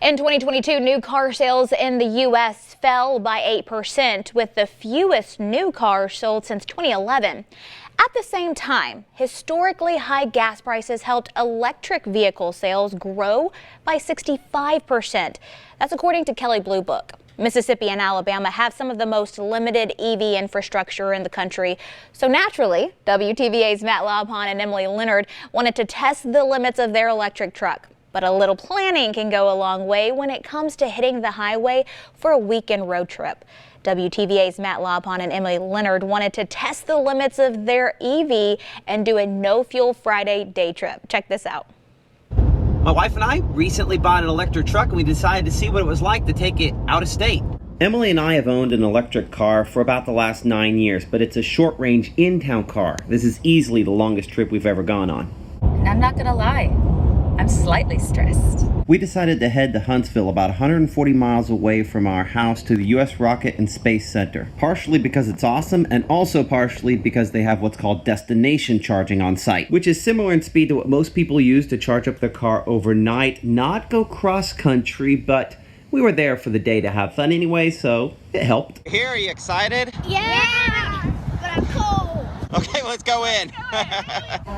In 2022, new car sales in the U.S. fell by 8%, with the fewest new cars sold since 2011. At the same time, historically high gas prices helped electric vehicle sales grow by 65%. That's according to Kelley Blue Book. Mississippi and Alabama have some of the most limited EV infrastructure in the country. So naturally, WTVA's Matt Laubhan and Emily Leonard wanted to test the limits of their electric truck. But a little planning can go a long way when it comes to hitting the highway for a weekend road trip. WTVA's Matt Laubhan and Emily Leonard wanted to test the limits of their EV and do a no-fuel Friday day trip. Check this out. My wife and I recently bought an electric truck, and we decided to see what it was like to take it out of state. Emily and I have owned an electric car for about the last 9 years, but it's a short-range in-town car. This is easily the longest trip we've ever gone on. And I'm not gonna lie, I'm slightly stressed. We decided to head to Huntsville, about 140 miles away from our house, to the U.S. Rocket and Space Center. Partially because it's awesome, and also partially because they have what's called destination charging on site, which is similar in speed to what most people use to charge up their car overnight. Not go cross-country, but we were there for the day to have fun anyway, so it helped. Here, are you excited? Yeah, but I'm cold. Okay, let's go in.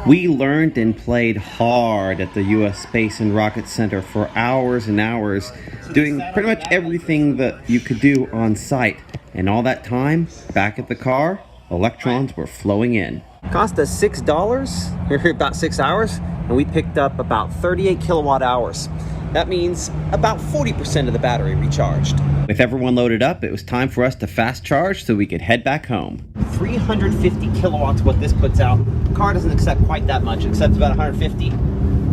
We learned and played hard at the U.S. Space and Rocket Center for hours and hours, doing pretty much everything that you could do on site. And all that time, back at the car, electrons were flowing in. Cost us $6, we're here about 6 hours, and we picked up about 38 kilowatt hours. That means about 40% of the battery recharged. With everyone loaded up, it was time for us to fast charge so we could head back home. 350 kilowatts what this puts out. The car doesn't accept quite that much, accepts about 150.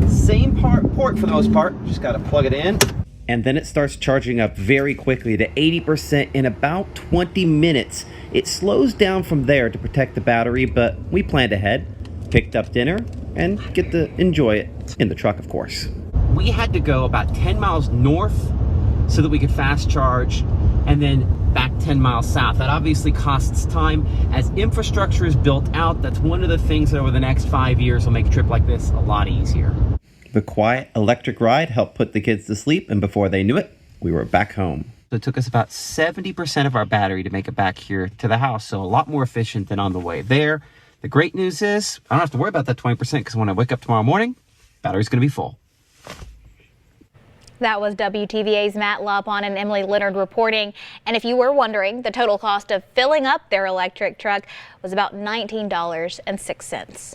Same port for the most part, just gotta plug it in. And then it starts charging up very quickly to 80% in about 20 minutes. It slows down from there to protect the battery, but we planned ahead, picked up dinner, and get to enjoy it in the truck, of course. We had to go about 10 miles north so that we could fast charge, and then back 10 miles south. That obviously costs time. As infrastructure is built out, that's one of the things that over the next 5 years will make a trip like this a lot easier. The quiet electric ride helped put the kids to sleep, and before they knew it, we were back home. So it took us about 70% of our battery to make it back here to the house, so a lot more efficient than on the way there. The great news is I don't have to worry about that 20% because when I wake up tomorrow morning, battery's gonna be full. That was WTVA's Matt Laubhan and Emily Leonard reporting. And if you were wondering, the total cost of filling up their electric truck was about $19.06.